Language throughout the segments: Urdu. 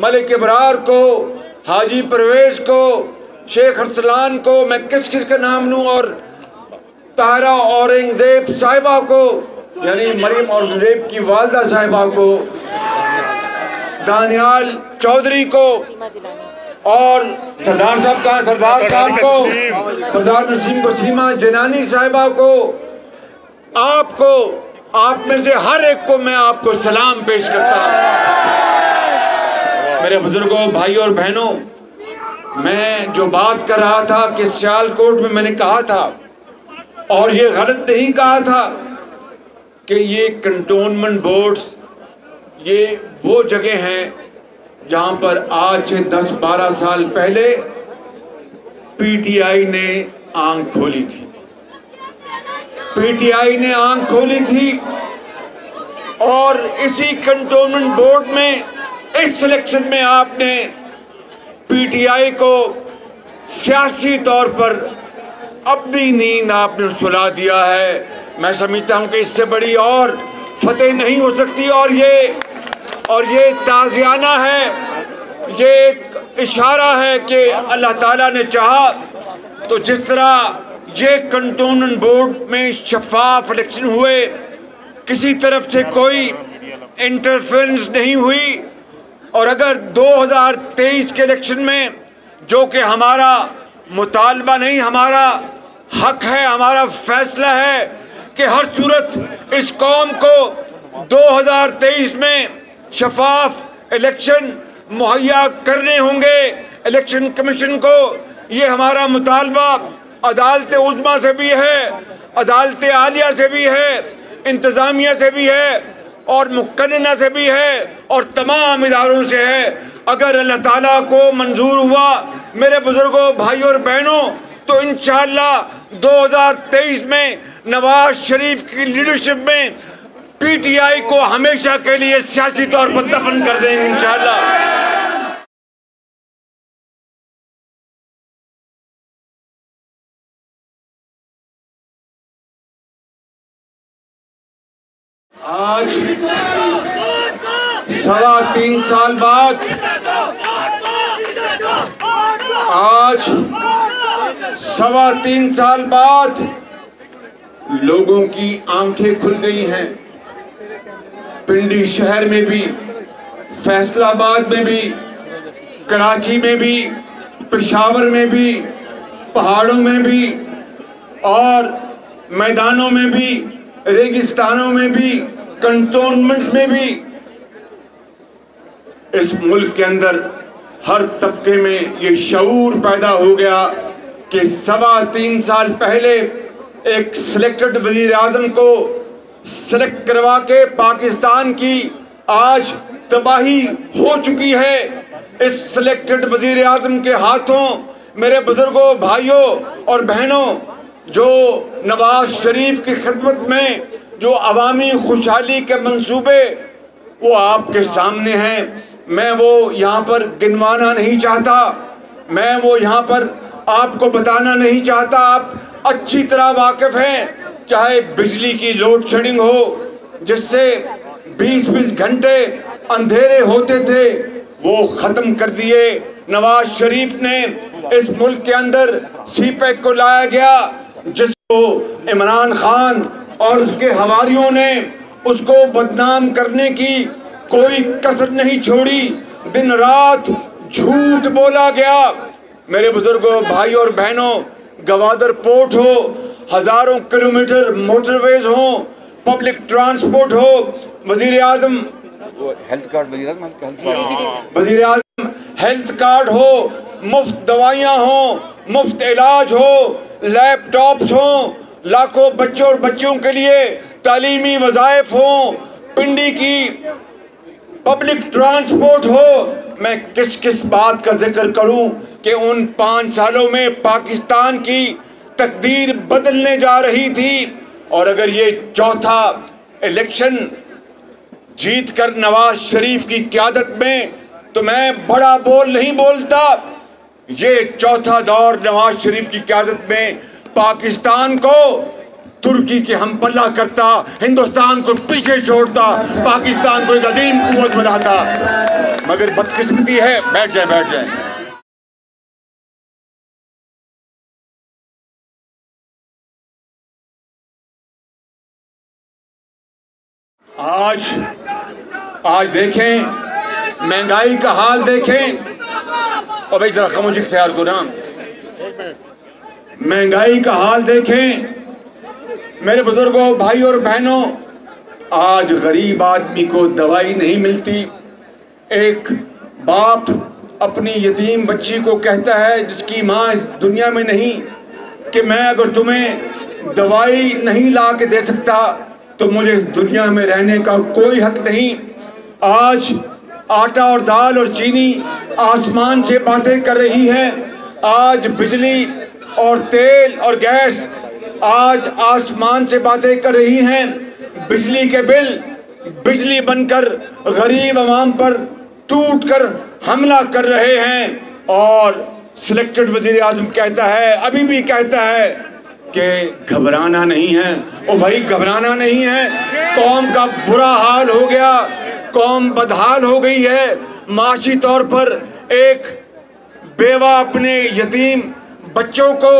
ملک ابرار کو، حاجی پرویز کو، شیخ ارسلان کو، میں کس کس کا نام لوں، اور طاہرہ اورنگزیب صاحبہ کو، یعنی مریم اورنگزیب کی والدہ صاحبہ کو، دانیال چودھری کو، اور سردار صاحب کا سردار صاحب کو، سردار نسیم کو، سیما جنانی صاحبہ کو، آپ میں سے ہر ایک کو میں آپ کو سلام پیش کرتا ہوں۔ میرے بزرگوں، بھائیوں اور بہنوں، میں جو بات کر رہا تھا کہ سیالکوٹ میں نے کہا تھا، اور یہ غلط نہیں کہا تھا، کہ یہ کنٹونمنٹ بورڈز یہ وہ جگہ ہیں جہاں پر آج سے 10-12 سال پہلے پی ٹی آئی نے آنکھ کھولی تھی، پی ٹی آئی نے آنکھ کھولی تھی، اور اسی کنٹونمنٹ بورڈ میں اس سلیکشن میں آپ نے پی ٹی آئی کو سیاسی طور پر اپنی نیند آپ نے سلا دیا ہے۔ میں سمجھتا ہوں کہ اس سے بڑی اور فتح نہیں ہو سکتی، اور یہ تازیانہ ہے، یہ ایک اشارہ ہے کہ اللہ تعالیٰ نے چاہا تو جس طرح یہ کنٹونمنٹ بورڈ میں شفاف الیکشن ہوئے، کسی طرف سے کوئی انٹرفیرنس نہیں ہوئی، اور اگر 2023 کے الیکشن میں جو کہ ہمارا مطالبہ نہیں، ہمارا حق ہے، ہمارا فیصلہ ہے کہ ہر صورت اس قوم کو 2023 میں شفاف الیکشن مہیا کرنے ہوں گے، الیکشن کمیشن کو یہ ہمارا مطالبہ عدالت عظمیٰ سے بھی ہے، عدالت عالیہ سے بھی ہے، انتظامیہ سے بھی ہے، اور مقننہ سے بھی ہے، اور تمام اداروں سے ہے۔ اگر اللہ تعالیٰ کو منظور ہوا میرے بزرگوں، بھائیوں اور بہنوں، تو انشاءاللہ 2023 میں نواز شریف کی لیڈرشپ میں پی ٹی آئی کو ہمیشہ کے لیے سیاسی طور پر دفن کر دیں گے انشاءاللہ۔ آج 3.25 سال بعد، آج 3.25 سال بعد لوگوں کی آنکھیں کھل گئی ہیں۔ پنڈی شہر میں بھی، فیصل آباد میں بھی، کراچی میں بھی، پشاور میں بھی، پہاڑوں میں بھی، اور میدانوں میں بھی، ریگستانوں میں بھی، کنٹونمنٹس میں بھی، اس ملک کے اندر ہر طبقے میں یہ شعور پیدا ہو گیا کہ 3.25 سال پہلے ایک سلیکٹڈ وزیر اعظم کو سلیکٹ کروا کے پاکستان کی آج تباہی ہو چکی ہے۔ اس سلیکٹڈ وزیر اعظم کے ہاتھوں میرے بزرگوں، بھائیوں اور بہنوں، جو نواز شریف کی خدمت میں جو عوامی خوشحالی کے منصوبے وہ آپ کے سامنے ہیں، میں وہ یہاں پر گنوانا نہیں چاہتا، میں وہ یہاں پر آپ کو بتانا نہیں چاہتا، آپ اچھی طرح واقف ہیں۔ چاہے بجلی کی لوڈ شیڈنگ ہو، جس سے 20 گھنٹے اندھیرے ہوتے تھے، وہ ختم کر دیے۔ نواز شریف نے اس ملک کے اندر سی پیک کو لایا گیا، جس کو عمران خان اور اس کے حواریوں نے اس کو بدنام کرنے کی کوئی کسر نہیں چھوڑی، دن رات جھوٹ بولا گیا۔ میرے بزرگوں، بھائیوں اور بہنوں، گوادر پورٹ ہو، ہزاروں کلومیٹر موٹر ویز ہوں، پبلک ٹرانسپورٹ ہو، وزیر اعظم ہیلتھ کارڈ ہو، مفت دوائیاں ہوں، مفت علاج ہو، لیپ ٹاپس ہوں، لاکھوں بچوں اور بچیوں کے لیے تعلیمی وظائف ہوں، پنڈی کی پبلک ٹرانسپورٹ ہو۔ میں کس بات کا ذکر کروں کہ ان 5 سالوں میں پاکستان کی تقدیر بدلنے جا رہی تھی، اور اگر یہ چوتھا الیکشن جیت کر نواز شریف کی قیادت میں، تو میں بڑا بول نہیں بولتا، یہ چوتھا دور نواز شریف کی قیادت میں پاکستان کو ترکی کے ہم پلہ کرتا، ہندوستان کو پیچھے چھوڑتا، پاکستان کو ایک عظیم قوت بناتا۔ مگر بدقسمتی ہے. بیٹھ جائیں بیٹھ جائیں. آج دیکھیں مہنگائی کا حال دیکھیں. اور بھائی ذرا خاموشی اختیار کو نا. مہنگائی کا حال دیکھیں میرے بزرگوں، بھائی اور بہنوں. آج غریب آدمی کو دوائی نہیں ملتی. ایک باپ اپنی یتیم بچی کو کہتا ہے جس کی ماں اس دنیا میں نہیں کہ میں اگر تمہیں دوائی نہیں لا کے دے سکتا تو مجھے اس دنیا میں رہنے کا کوئی حق نہیں. آج آٹا اور دال اور چینی آسمان سے باتیں کر رہی ہے. آج بجلی اور تیل اور گیس آج آسمان سے باتیں کر رہی ہیں. بجلی کے بل بجلی بن کر غریب عوام پر ٹوٹ کر حملہ کر رہے ہیں. اور سلیکٹڈ وزیر اعظم کہتا ہے، ابھی بھی کہتا ہے کہ گھبرانا نہیں ہے. او بھائی گھبرانا نہیں ہے. قوم کا برا حال ہو گیا، قوم بدحال ہو گئی ہے. معاشی طور پر ایک بیوہ اپنے یتیم بچوں کو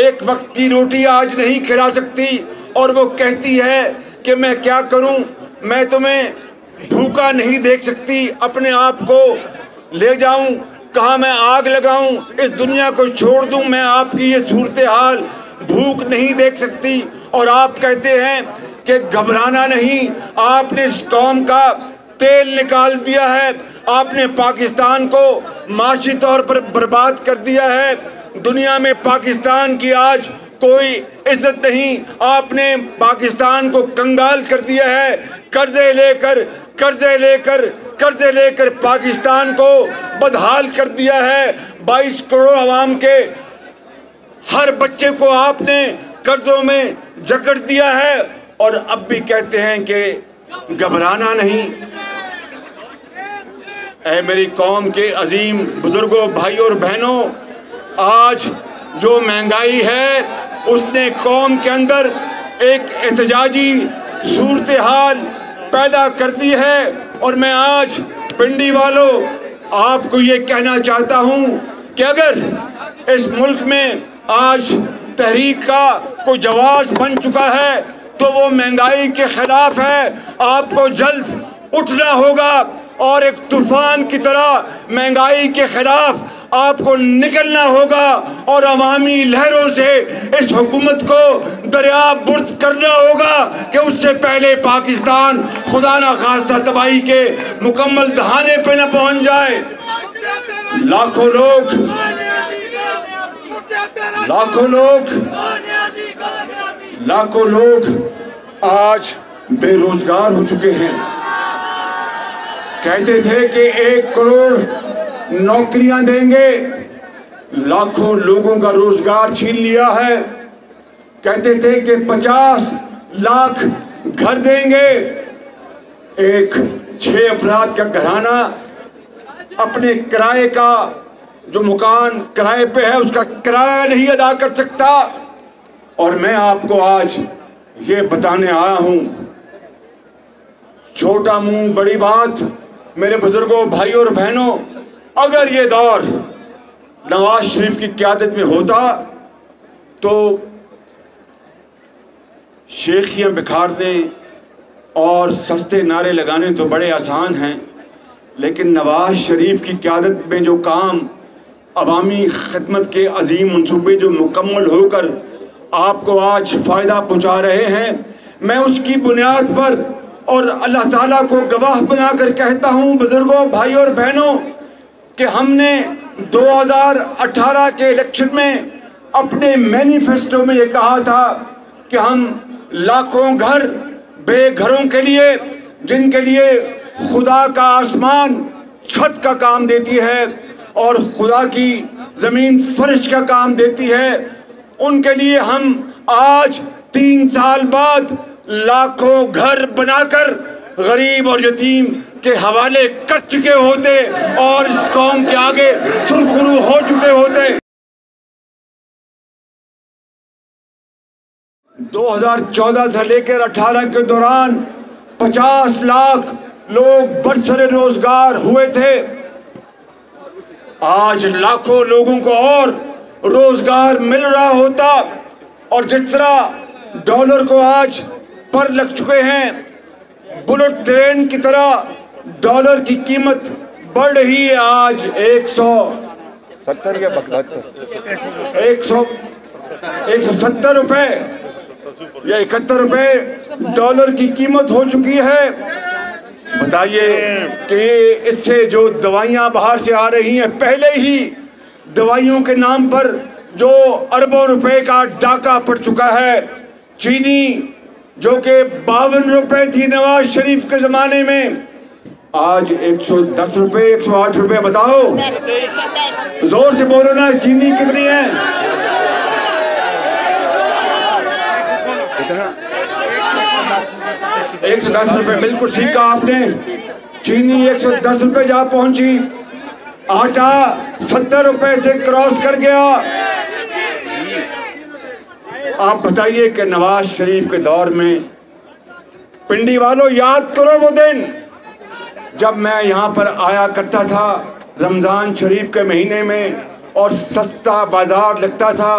ایک وقت کی روٹی آج نہیں کھلا سکتی اور وہ کہتی ہے کہ میں کیا کروں، میں تمہیں بھوکا نہیں دیکھ سکتی. اپنے آپ کو لے جاؤں کہاں، میں آگ لگاؤں، اس دنیا کو چھوڑ دوں. میں آپ کی یہ صورتحال بھوک نہیں دیکھ سکتی. اور آپ کہتے ہیں کہ گھبرانا نہیں. آپ نے اس قوم کا تیل نکال دیا ہے. آپ نے پاکستان کو معاشی طور پر برباد کر دیا ہے. دنیا میں پاکستان کی آج کوئی عزت نہیں. آپ نے پاکستان کو کنگال کر دیا ہے. قرضے لے کر پاکستان کو بدحال کر دیا ہے. 22 کروڑ عوام کے ہر بچے کو آپ نے قرضوں میں جکڑ دیا ہے. اور اب بھی کہتے ہیں کہ گھبرانا نہیں. اے میری قوم کے عظیم بزرگوں، بھائیوں اور بہنوں، آج جو مہنگائی ہے اس نے قوم کے اندر ایک احتجاجی صورتحال پیدا کر دی ہے. اور میں آج پنڈی والوں آپ کو یہ کہنا چاہتا ہوں کہ اگر اس ملک میں آج تحریک کا کوئی جواز بن چکا ہے تو وہ مہنگائی کے خلاف ہے. آپ کو جلد اٹھنا ہوگا اور ایک طوفان کی طرح مہنگائی کے خلاف آپ کو نکلنا ہوگا اور عوامی لہروں سے اس حکومت کو دریا برد کرنا ہوگا کہ اس سے پہلے پاکستان خدا نہ خواستہ تباہی کے مکمل دہانے پہ نہ پہنچ جائے. لاکھوں لوگ آج بے روزگار ہو چکے ہیں. کہتے تھے کہ 1 کروڑ نوکریاں دیں گے، لاکھوں لوگوں کا روزگار چھین لیا ہے. کہتے تھے کہ 50 لاکھ گھر دیں گے. ایک 6 افراد کا گھرانہ اپنے کرائے کا جو مکان کرائے پہ ہے اس کا کرایہ نہیں ادا کر سکتا. اور میں آپ کو آج یہ بتانے آیا ہوں، چھوٹا منہ بڑی بات. میرے بزرگوں، بھائیوں اور بہنوں، اگر یہ دور نواز شریف کی قیادت میں ہوتا تو شیخیاں بکھارنے اور سستے نعرے لگانے تو بڑے آسان ہیں، لیکن نواز شریف کی قیادت میں جو کام، عوامی خدمت کے عظیم منصوبے جو مکمل ہو کر آپ کو آج فائدہ پہنچا رہے ہیں، میں اس کی بنیاد پر اور اللہ تعالیٰ کو گواہ بنا کر کہتا ہوں بزرگوں، بھائیوں اور بہنوں، کہ ہم نے 2018 کے الیکشن میں اپنے مینیفیسٹو میں یہ کہا تھا کہ ہم لاکھوں گھر بے گھروں کے لیے، جن کے لیے خدا کا آسمان چھت کا کام دیتی ہے اور خدا کی زمین فرش کا کام دیتی ہے، ان کے لیے ہم آج 3 سال بعد لاکھوں گھر بنا کر غریب اور یتیم کے حوالے کر چکے ہوتے اور اس قوم کے آگے سرخرو ہو چکے ہوتے. 2014 سے لے کر 18 کے دوران 50 لاکھ لوگ برسر روزگار ہوئے تھے، آج لاکھوں لوگوں کو اور روزگار مل رہا ہوتا، اور جس طرح ڈالر کو آج پر لگ چکے ہیں، بلٹ ٹرین کی طرح ڈالر کی قیمت بڑھ رہی ہے۔ آج 170 یا 170 روپے یا 71 روپے ڈالر کی قیمت ہو چکی ہے۔ بتائیے کہ اس سے جو دوائیاں باہر سے آ رہی ہیں، پہلے ہی دوائیوں کے نام پر جو اربوں روپے کا ڈاکہ پڑ چکا ہے۔ چینی جو کہ 52 روپے تھی نواز شریف کے زمانے میں، آج 110 روپے 108 روپے۔ بتاؤ، زور سے بولو نا، چینی کتنی ہے؟ 110 روپے، بالکل ٹھیک کہا آپ نے۔ چینی 110 روپے جا پہنچی، آٹا 70 روپے سے کراس کر گیا۔ آپ بتائیے کہ نواز شریف کے دور میں، پنڈی والوں یاد کرو وہ دن جب میں یہاں پر آیا کرتا تھا رمضان شریف کے مہینے میں، اور سستا بازار لگتا تھا،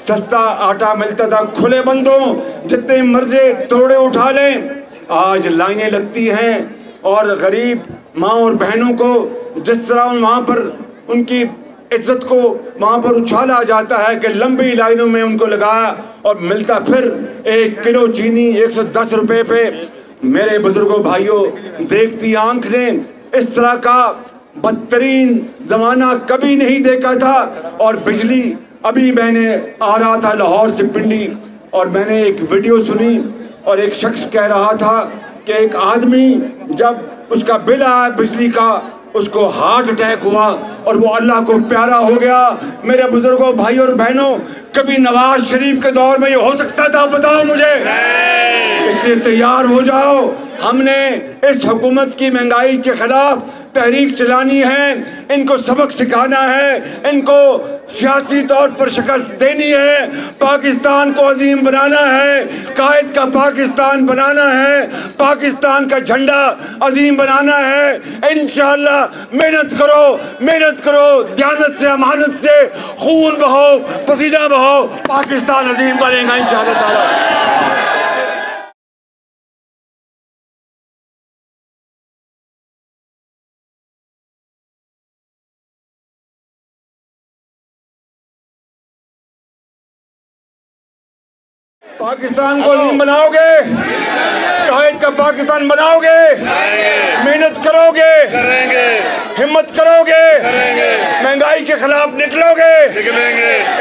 سستا آٹا ملتا تھا، کھلے بندوں جتنے مرضی توڑے اٹھا لیں۔ آج لائنیں لگتی ہیں، اور غریب ماں اور بہنوں کو جس طرح وہاں پر ان کی عزت کو وہاں پر اچھالا جاتا ہے کہ لمبی لائنوں میں ان کو لگایا، اور ملتا پھر 1 کلو چینی 110 روپے پہ۔ میرے بزرگوں بھائیوں، دیکھتی آنکھ نے اس طرح کا بدترین زمانہ کبھی نہیں دیکھا تھا۔ اور بجلی، ابھی میں نے آ رہا تھا لاہور سے پنڈی، اور میں نے ایک ویڈیو سنی، اور ایک شخص کہہ رہا تھا کہ ایک آدمی جب اس کا بل آیا بجلی کا، اس کو ہارٹ اٹیک ہوا اور وہ اللہ کو پیارا ہو گیا۔ میرے بزرگوں بھائیوں اور بہنوں، کبھی نواز شریف کے دور میں یہ ہو سکتا تھا؟ بتاؤ مجھے۔ اس لیے تیار ہو جاؤ، ہم نے اس حکومت کی مہنگائی کے خلاف تحریک چلانی ہے، ان کو سبق سکھانا ہے، ان کو سیاسی طور پر شکست دینی ہے، پاکستان کو عظیم بنانا ہے، قائد کا پاکستان بنانا ہے، پاکستان کا جھنڈا عظیم بنانا ہے۔ انشاءاللہ محنت کرو، دیانت سے، امانت سے، خون بہو، پسینہ بہو، پاکستان عظیم بنے گا انشاءاللہ تعالی۔ پاکستان کو عظیم بناؤ گے، قائد کا پاکستان بناؤ گے، محنت کرو گے، ہمت کرو گے، مہنگائی کے خلاف نکلو گے،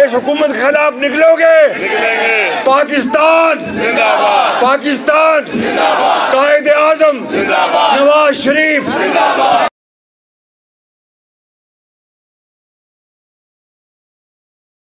اس حکومت کے خلاف نکلو گے۔ پاکستان زندہ باد، پاکستان، قائد اعظم نواز شریف